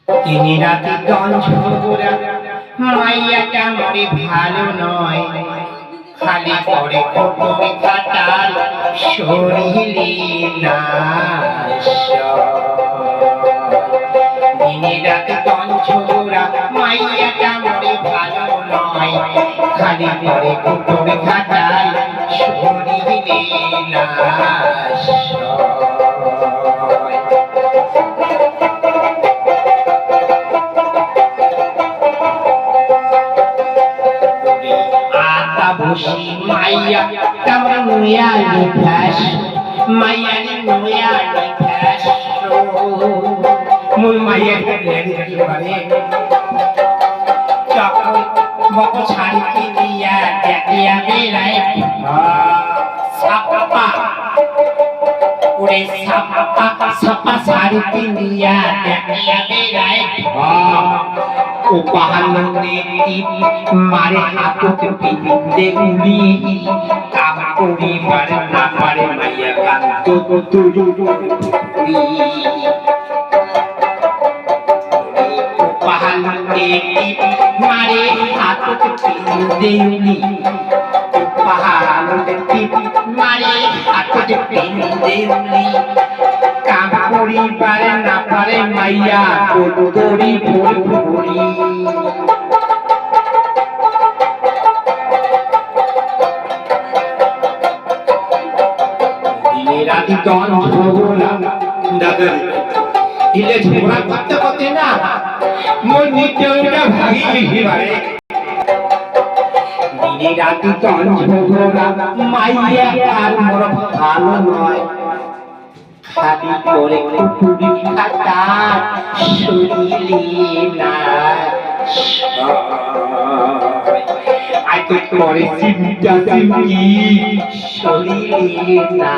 তিনি রাতে গঞ্জপুরা মাইয়াটা মরে ভালো নয়, খালি করে কুকুরে কাটাল শরীরে নাশ। তিনি রাতে গঞ্জপুরা মাইয়াটা মরে ভালো নয়, খালি করে কুকুরে কাটাল শরীরে নাশ। Bushi Maya, Tamra Nuya Nipash, Maya Nuya Nipash, Mun Maya Nipare, Chako, Moko Chari Dia, Dia Belai, Sapa, Ure Sapa Sari Dia, Dia Belai, Upahanane mare hatot pinde uli kapuri mare na mare maya kanto turi upahanane mare hatot pinde uli upahanane mare hatot pinde uli kapuri mare na mare maya turi puri রাতি তন ঝোলা দাদা ইলে ঝোলা করতে করতে না মোর নিত্যটা ভাগি গিবারে দিনে রাতি তন ঝোলা মাইয়া আর মোর ভালো নয়, খালি করে কুকুরি খাটা শরীরে না আইতে করে চিন্তা চিন্তি শরীরে না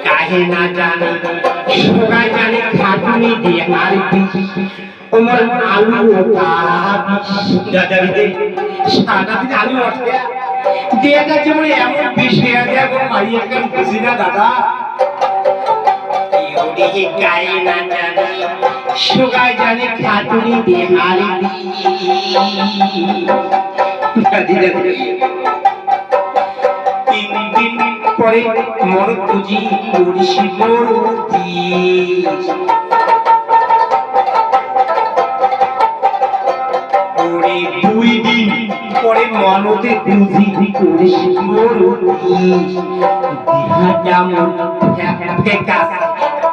কাহে না জানি সবাই জানে খাটুনি দিয়ে আর ওমর আলু দাদা সারাদিন আলু ওঠে দিয়ে যাচ্ছে মানে এমন বেশি এখন মারিয়ে কেন বুঝি না দাদা গায়ে না জানি সবাই জানে খাটুনি দিয়ে হারি তিন দিন পরে মর পুঁজি করিসি দুই দিন পরে মনতে বুঝি করিস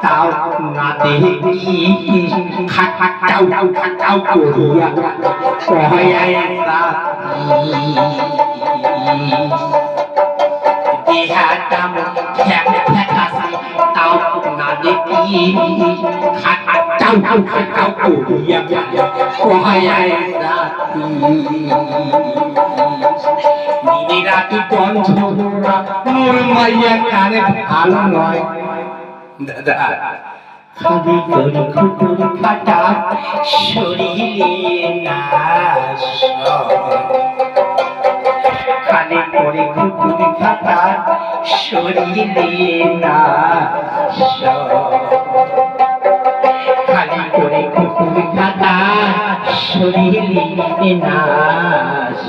তাও না দেখি খাটাও করিয়া দেহাটাম তাও না দেখি খাটাও করিয়া দিনে রাতি গঞ্জ মোর মাইয়া কানে ভালো নয় দাদা, খালি করে কুকুর কাটা শরীরে নাশ, খালি করে কুকুর কাটা শরীরে নাশ, খালি করে কুকুর কাটা শরীরে নাশ।